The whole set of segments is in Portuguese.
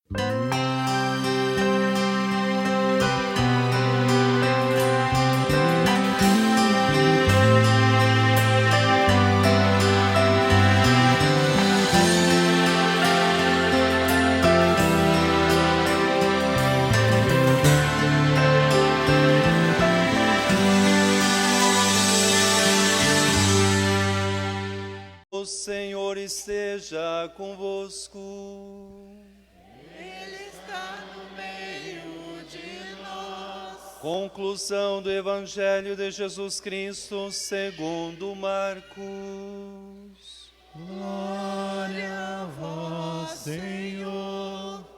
O Senhor esteja convosco. Ele está no meio de nós. Conclusão do Evangelho de Jesus Cristo segundo Marcos. Glória a vós, Senhor.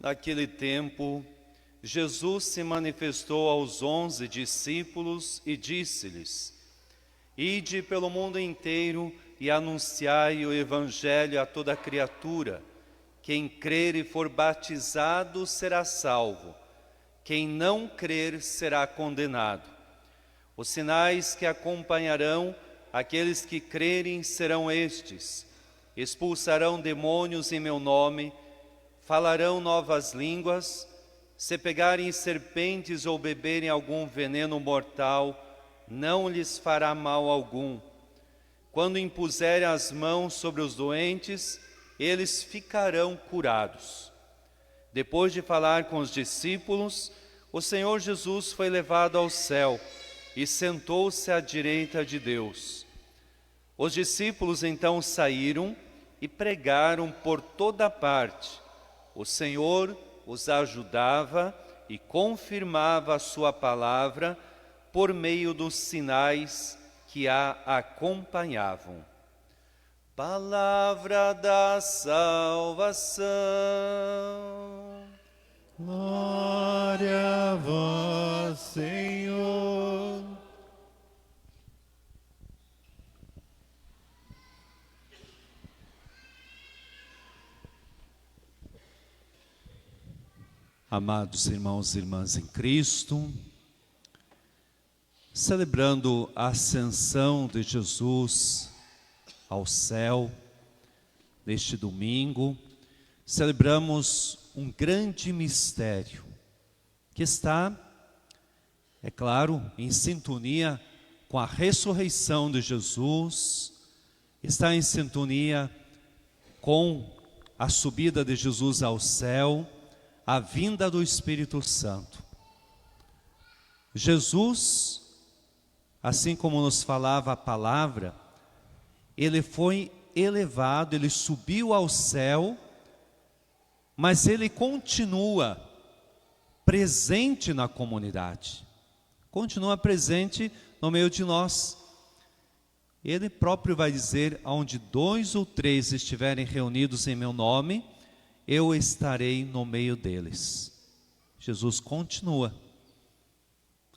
Naquele tempo, Jesus se manifestou aos 11 discípulos e disse-lhes: Ide pelo mundo inteiro e anunciai o Evangelho a toda criatura. Quem crer e for batizado será salvo. Quem não crer será condenado. Os sinais que acompanharão aqueles que crerem serão estes: expulsarão demônios em meu nome, falarão novas línguas, se pegarem serpentes ou beberem algum veneno mortal, não lhes fará mal algum. Quando impuserem as mãos sobre os doentes, eles ficarão curados. Depois de falar com os discípulos, o Senhor Jesus foi levado ao céu e sentou-se à direita de Deus. Os discípulos então saíram e pregaram por toda parte. O Senhor os ajudava e confirmava a sua palavra por meio dos sinais que a acompanhavam. Palavra da salvação. Glória a vós, Senhor. Amados irmãos e irmãs em Cristo, celebrando a ascensão de Jesus ao céu, neste domingo, celebramos um grande mistério, que está, é claro, em sintonia com a ressurreição de Jesus, está em sintonia com a subida de Jesus ao céu, a vinda do Espírito Santo. Jesus, assim como nos falava a palavra, ele foi elevado, ele subiu ao céu, mas ele continua presente na comunidade, continua presente no meio de nós. Ele próprio vai dizer: onde 2 ou 3 estiverem reunidos em meu nome, eu estarei no meio deles. Jesus continua.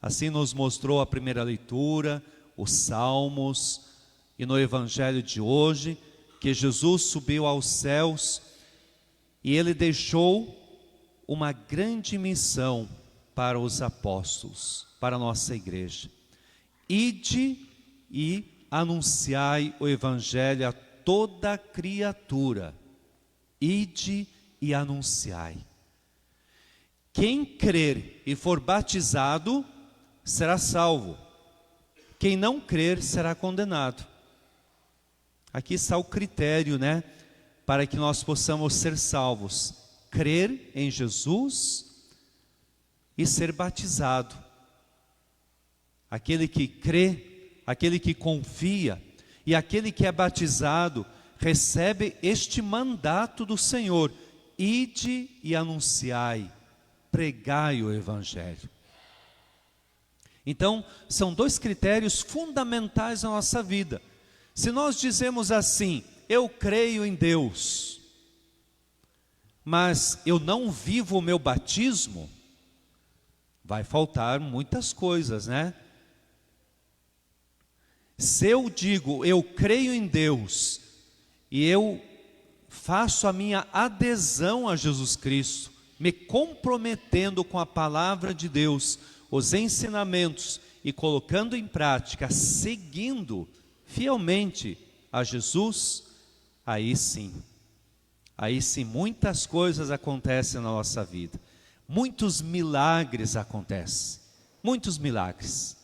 Assim nos mostrou a primeira leitura, os Salmos, e no Evangelho de hoje, que Jesus subiu aos céus e ele deixou uma grande missão para os apóstolos, para a nossa igreja. Ide e anunciai o Evangelho a toda criatura. Ide e anunciai. Quem crer e for batizado será salvo. Quem não crer será condenado. Aqui está o critério, né, para que nós possamos ser salvos: crer em Jesus e ser batizado. Aquele que crê, aquele que confia e aquele que é batizado recebe este mandato do Senhor: ide e anunciai, pregai o Evangelho. Então, são 2 critérios fundamentais na nossa vida. Se nós dizemos assim: eu creio em Deus, mas eu não vivo o meu batismo, vai faltar muitas coisas, né? Se eu digo, eu creio em Deus, e eu faço a minha adesão a Jesus Cristo, me comprometendo com a palavra de Deus, os ensinamentos e colocando em prática, seguindo fielmente a Jesus, aí sim muitas coisas acontecem na nossa vida, muitos milagres acontecem, muitos milagres,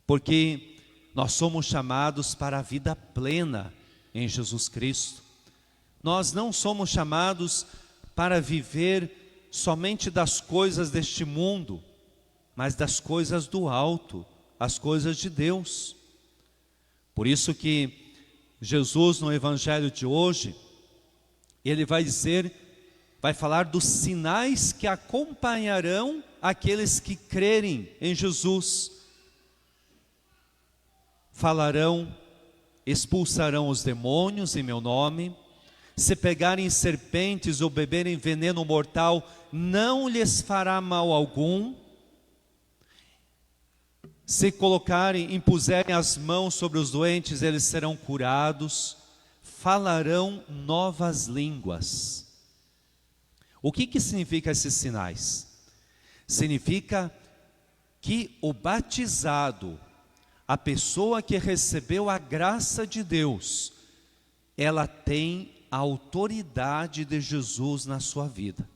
porque nós somos chamados para a vida plena em Jesus Cristo. Nós não somos chamados para viver somente das coisas deste mundo, mas das coisas do alto, as coisas de Deus. Por isso que Jesus, no Evangelho de hoje, ele vai falar dos sinais que acompanharão aqueles que crerem em Jesus. Falarão, expulsarão os demônios em meu nome, se pegarem serpentes ou beberem veneno mortal, não lhes fará mal algum. Se impuserem as mãos sobre os doentes, eles serão curados. Falarão novas línguas. O que significa esses sinais? Significa que o batizado, a pessoa que recebeu a graça de Deus, ela tem a autoridade de Jesus na sua vida.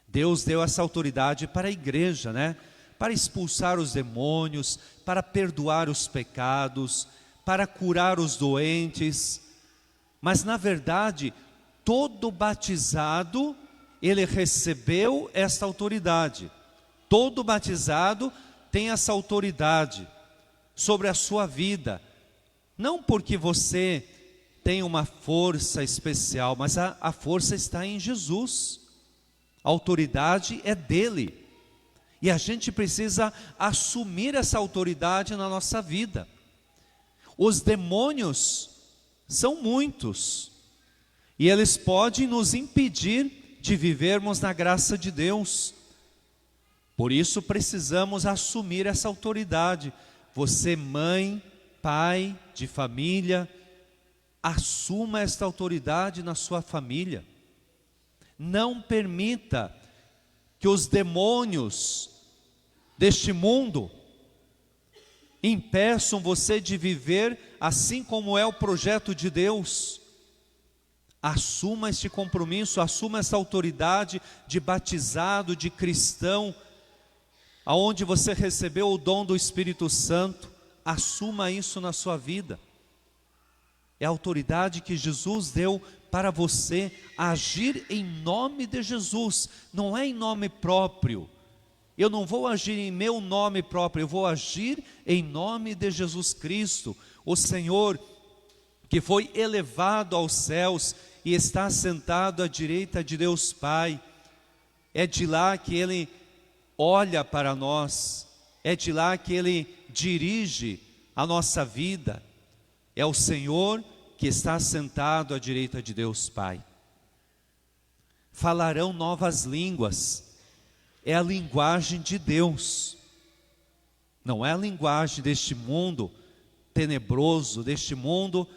Deus deu essa autoridade para a igreja, né? Para expulsar os demônios, para perdoar os pecados, para curar os doentes. Mas na verdade, todo batizado, ele recebeu essa autoridade. Todo batizado tem essa autoridade sobre a sua vida. Não porque você tem uma força especial, mas a força está em Jesus. A autoridade é dele. E a gente precisa assumir essa autoridade na nossa vida. Os demônios são muitos, e eles podem nos impedir de vivermos na graça de Deus. Por isso precisamos assumir essa autoridade. Você, mãe, pai de família, assuma esta autoridade na sua família. Não permita que os demônios deste mundo impeçam você de viver assim como é o projeto de Deus. Assuma este compromisso, assuma essa autoridade de batizado, de cristão, aonde você recebeu o dom do Espírito Santo. Assuma isso na sua vida. É a autoridade que Jesus deu para você agir em nome de Jesus, não é em nome próprio. Eu não vou agir em meu nome próprio, eu vou agir em nome de Jesus Cristo, o Senhor que foi elevado aos céus e está sentado à direita de Deus Pai. É de lá que Ele olha para nós, é de lá que Ele dirige a nossa vida. É o Senhor que está sentado à direita de Deus Pai. Falarão novas línguas. É a linguagem de Deus. Não é a linguagem deste mundo tenebroso, deste mundo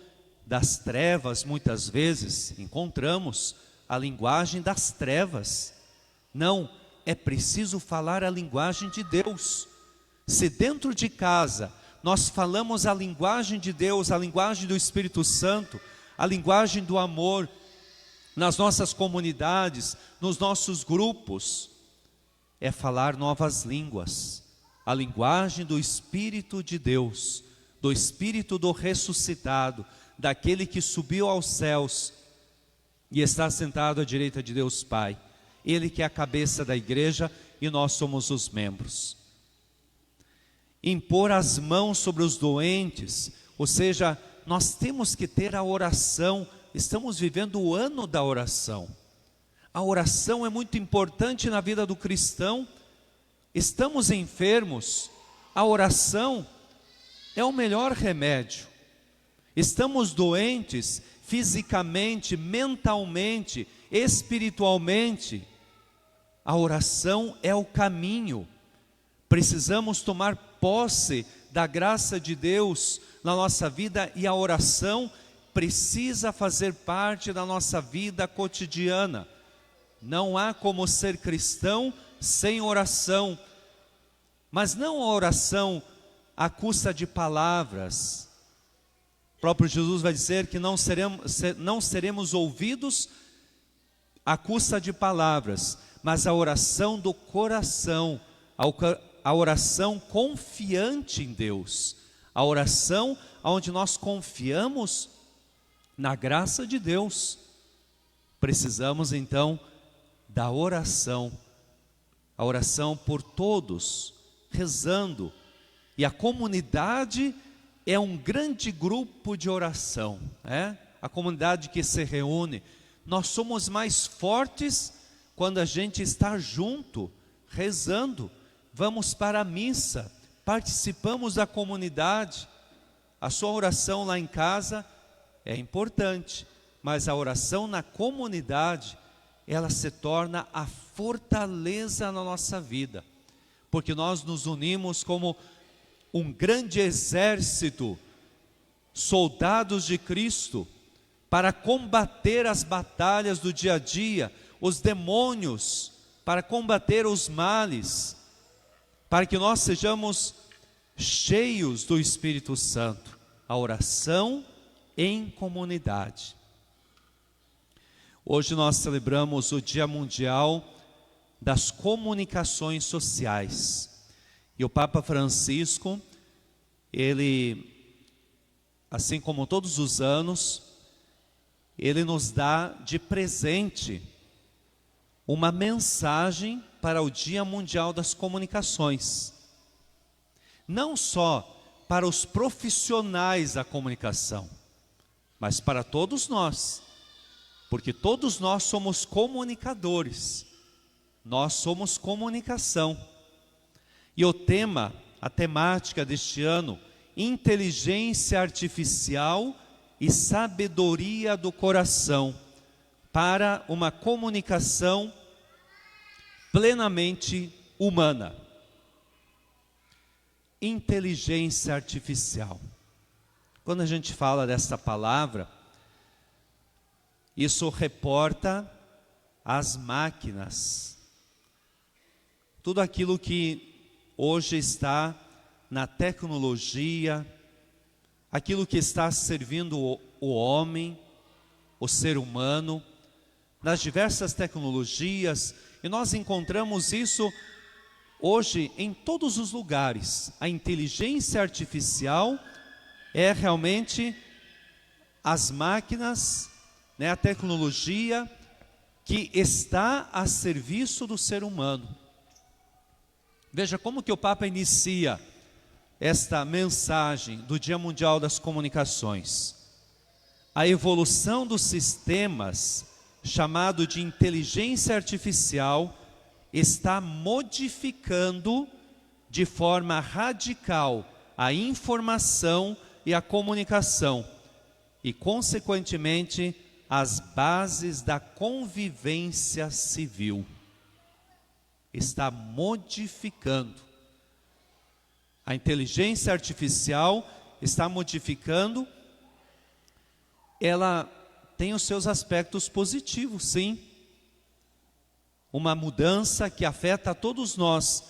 das trevas. Muitas vezes encontramos a linguagem das trevas. Não, é preciso falar a linguagem de Deus. Se dentro de casa nós falamos a linguagem de Deus, a linguagem do Espírito Santo, a linguagem do amor, nas nossas comunidades, nos nossos grupos, é falar novas línguas, a linguagem do Espírito de Deus, do Espírito do ressuscitado, daquele que subiu aos céus e está sentado à direita de Deus Pai. Ele que é a cabeça da igreja e nós somos os membros. Impor as mãos sobre os doentes, ou seja, nós temos que ter a oração. Estamos vivendo o ano da oração. A oração é muito importante na vida do cristão. Estamos enfermos, a oração é o melhor remédio. Estamos doentes fisicamente, mentalmente, espiritualmente. A oração é o caminho. Precisamos tomar posse da graça de Deus na nossa vida, e a oração precisa fazer parte da nossa vida cotidiana. Não há como ser cristão sem oração, mas não a oração à custa de palavras. O próprio Jesus vai dizer que não seremos ouvidos à custa de palavras, mas a oração do coração, a oração confiante em Deus, a oração onde nós confiamos na graça de Deus. Precisamos então da oração, a oração por todos, rezando, e a comunidade é um grande grupo de oração, a comunidade que se reúne. Nós somos mais fortes quando a gente está junto, rezando. Vamos para a missa, participamos da comunidade. A sua oração lá em casa é importante, mas a oração na comunidade, ela se torna a fortaleza na nossa vida, porque nós nos unimos como um grande exército, soldados de Cristo, para combater as batalhas do dia a dia, os demônios, para combater os males, para que nós sejamos cheios do Espírito Santo. A oração em comunidade. Hoje nós celebramos o Dia Mundial das Comunicações Sociais. E o Papa Francisco, ele, assim como todos os anos, ele nos dá de presente uma mensagem para o Dia Mundial das Comunicações. Não só para os profissionais da comunicação, mas para todos nós, porque todos nós somos comunicadores, nós somos comunicação. E o tema, a temática deste ano, inteligência artificial e sabedoria do coração, para uma comunicação plenamente humana. Inteligência artificial. Quando a gente fala dessa palavra, isso reporta as máquinas, tudo aquilo que hoje está na tecnologia, aquilo que está servindo o homem, o ser humano, nas diversas tecnologias, e nós encontramos isso hoje em todos os lugares. A inteligência artificial é realmente as máquinas, a tecnologia que está a serviço do ser humano. Veja como que o Papa inicia esta mensagem do Dia Mundial das Comunicações. A evolução dos sistemas, chamado de inteligência artificial, está modificando de forma radical a informação e a comunicação e, consequentemente, as bases da convivência civil. Está modificando. A inteligência artificial está modificando. Ela tem os seus aspectos positivos, sim. Uma mudança que afeta a todos nós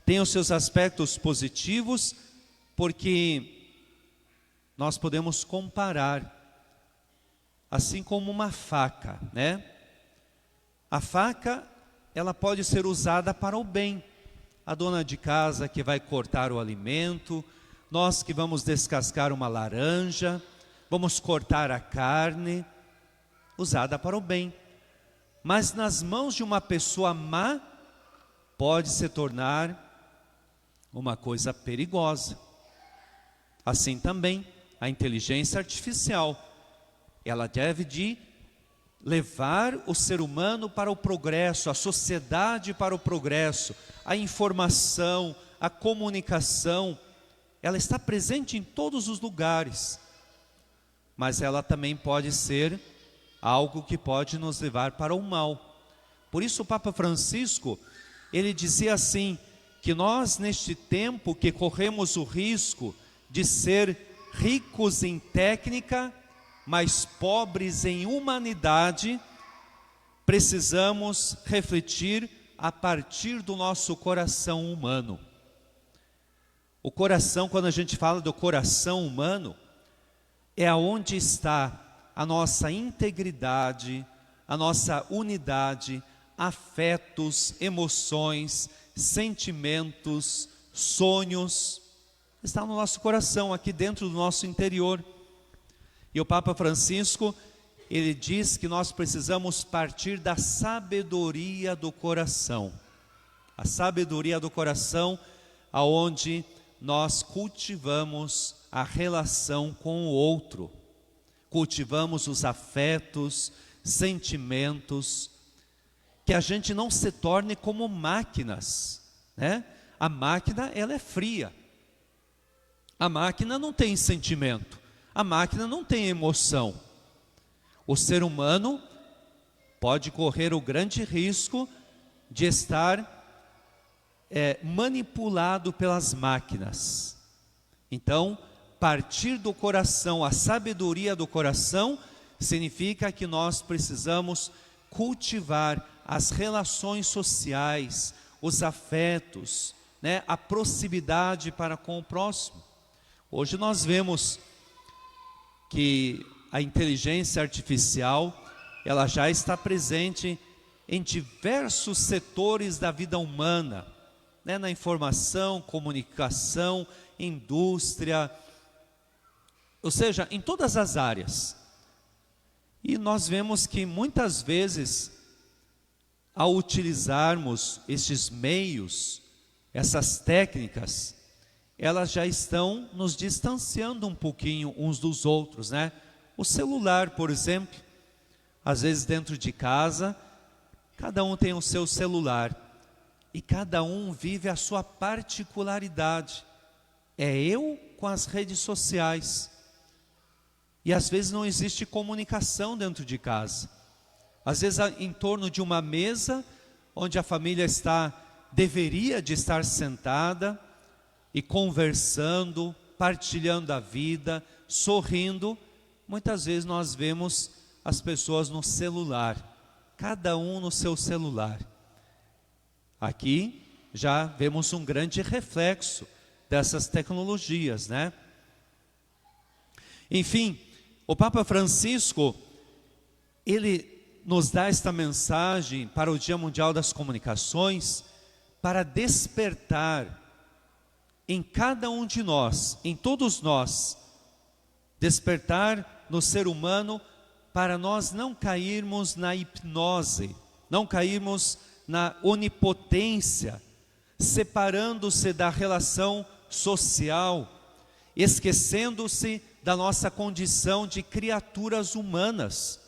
tem os seus aspectos positivos, porque nós podemos comparar, assim como uma faca, A faca, ela pode ser usada para o bem. A dona de casa que vai cortar o alimento, nós que vamos descascar uma laranja, vamos cortar a carne, usada para o bem. Mas nas mãos de uma pessoa má, pode se tornar uma coisa perigosa. Assim também, a inteligência artificial, ela deve de levar o ser humano para o progresso, a sociedade para o progresso, a informação, a comunicação, ela está presente em todos os lugares, mas ela também pode ser algo que pode nos levar para o mal. Por isso o Papa Francisco, ele dizia assim, que nós neste tempo que corremos o risco de ser ricos em técnica mas pobres em humanidade, precisamos refletir a partir do nosso coração humano. O coração, quando a gente fala do coração humano, é aonde está a nossa integridade, a nossa unidade, afetos, emoções, sentimentos, sonhos, está no nosso coração, aqui dentro do nosso interior. E o Papa Francisco, ele diz que nós precisamos partir da sabedoria do coração. A sabedoria do coração, aonde nós cultivamos a relação com o outro. Cultivamos os afetos, sentimentos, que a gente não se torne como máquinas, né? A máquina, ela é fria. A máquina não tem sentimento. A máquina não tem emoção. O ser humano pode correr o grande risco de estar manipulado pelas máquinas. Então, partir do coração, a sabedoria do coração, significa que nós precisamos cultivar as relações sociais, os afetos, né, a proximidade para com o próximo. Hoje nós vemos que a inteligência artificial, ela já está presente em diversos setores da vida humana, né, na informação, comunicação, indústria, ou seja, em todas as áreas. E nós vemos que muitas vezes, ao utilizarmos estes meios, essas técnicas, elas já estão nos distanciando um pouquinho uns dos outros, né? O celular, por exemplo, às vezes dentro de casa, cada um tem o seu celular e cada um vive a sua particularidade. É eu com as redes sociais. E às vezes não existe comunicação dentro de casa. Às vezes em torno de uma mesa, onde a família deveria de estar sentada e conversando, partilhando a vida, sorrindo, muitas vezes nós vemos as pessoas no celular, cada um no seu celular. Aqui já vemos um grande reflexo dessas tecnologias, né? Enfim, o Papa Francisco, ele nos dá esta mensagem para o Dia Mundial das Comunicações, para despertar em cada um de nós, em todos nós, despertar no ser humano, para nós não cairmos na hipnose, não cairmos na onipotência, separando-se da relação social, esquecendo-se da nossa condição de criaturas humanas,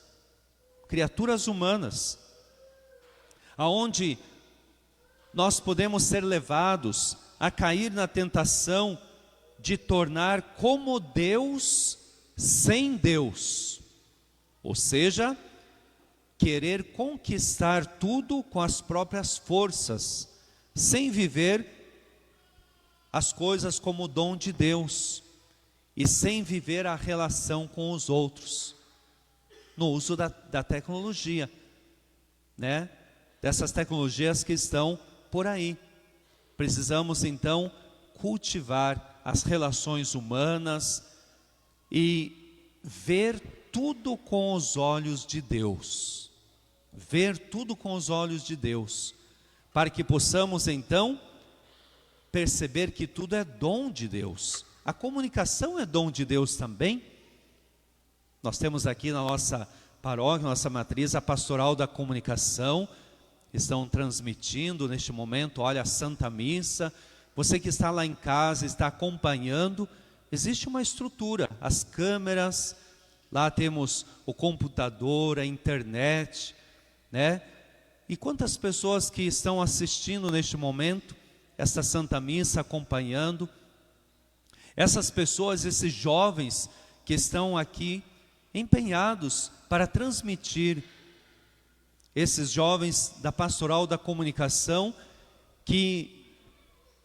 aonde nós podemos ser levados a cair na tentação de tornar como Deus sem Deus, ou seja, querer conquistar tudo com as próprias forças, sem viver as coisas como dom de Deus e sem viver a relação com os outros, no uso da tecnologia, né? Dessas tecnologias que estão por aí. Precisamos então cultivar as relações humanas e ver tudo com os olhos de Deus. Ver tudo com os olhos de Deus, para que possamos então perceber que tudo é dom de Deus. A comunicação é dom de Deus também. Nós temos aqui na nossa paróquia, nossa matriz, a pastoral da comunicação. Estão transmitindo neste momento, olha, a Santa Missa. Você que está lá em casa, está acompanhando, existe uma estrutura, as câmeras, lá temos o computador, a internet, né? E quantas pessoas que estão assistindo neste momento, esta Santa Missa, acompanhando. Essas pessoas, esses jovens que estão aqui empenhados para transmitir, esses jovens da pastoral da comunicação que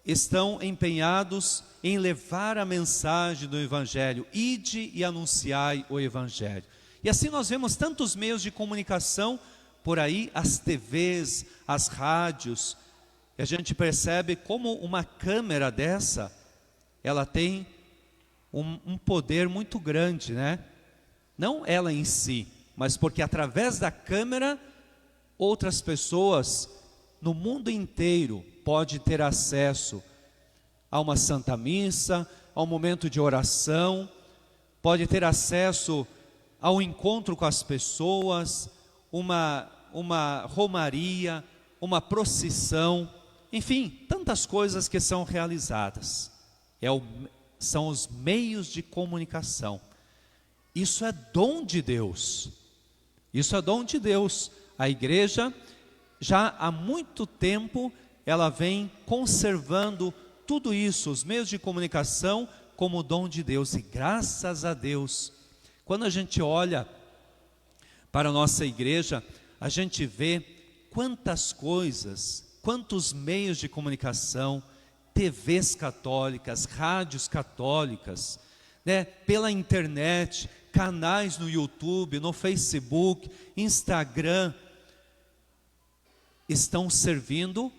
estão empenhados em levar a mensagem do Evangelho. Ide e anunciai o Evangelho. E assim nós vemos tantos meios de comunicação por aí, as TVs, as rádios, e a gente percebe como uma câmera dessa, ela tem um poder muito grande, né? Não ela em si, mas porque através da câmera, outras pessoas no mundo inteiro podem ter acesso a uma santa missa, a um momento de oração, pode ter acesso ao encontro com as pessoas, uma romaria, uma procissão, enfim, tantas coisas que são realizadas. São os meios de comunicação. Isso é dom de Deus. Isso é dom de Deus. A igreja, já há muito tempo, ela vem conservando tudo isso, os meios de comunicação, como dom de Deus. E graças a Deus, quando a gente olha para a nossa igreja, a gente vê quantas coisas, quantos meios de comunicação, TVs católicas, rádios católicas, né, pela internet, canais no YouTube, no Facebook, Instagram, estão servindo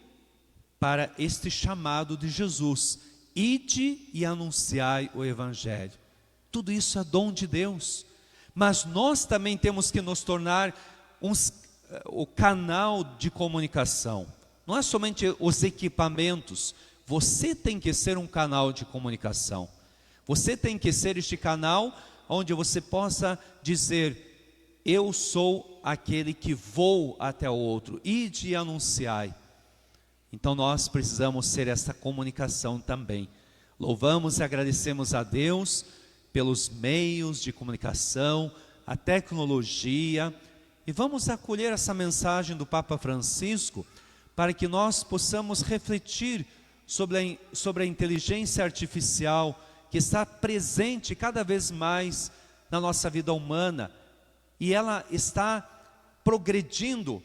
para este chamado de Jesus: ide e anunciai o Evangelho. Tudo isso é dom de Deus, mas nós também temos que nos tornar o canal de comunicação. Não é somente os equipamentos, você tem que ser um canal de comunicação. Você tem que ser este canal onde você possa dizer: eu sou aquele que vou até o outro, ide e anunciai. Então nós precisamos ser essa comunicação também. Louvamos e agradecemos a Deus pelos meios de comunicação, a tecnologia, e vamos acolher essa mensagem do Papa Francisco para que nós possamos refletir sobre a inteligência artificial que está presente cada vez mais na nossa vida humana, e ela está progredindo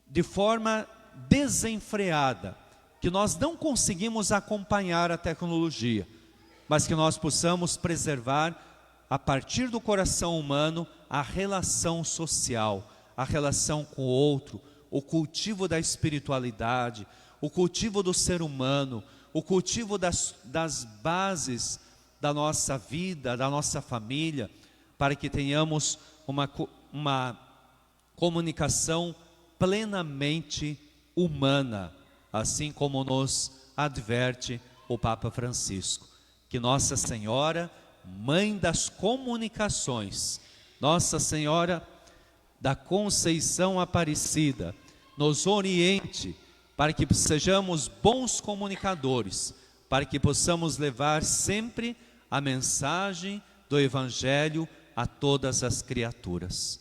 de forma desenfreada, que nós não conseguimos acompanhar a tecnologia, mas que nós possamos preservar, a partir do coração humano, a relação social, a relação com o outro, o cultivo da espiritualidade, o cultivo do ser humano, o cultivo das bases da nossa vida, da nossa família, para que tenhamos uma comunicação plenamente humana, assim como nos adverte o Papa Francisco. Que Nossa Senhora, Mãe das Comunicações, Nossa Senhora da Conceição Aparecida, nos oriente para que sejamos bons comunicadores, para que possamos levar sempre a mensagem do Evangelho a todas as criaturas.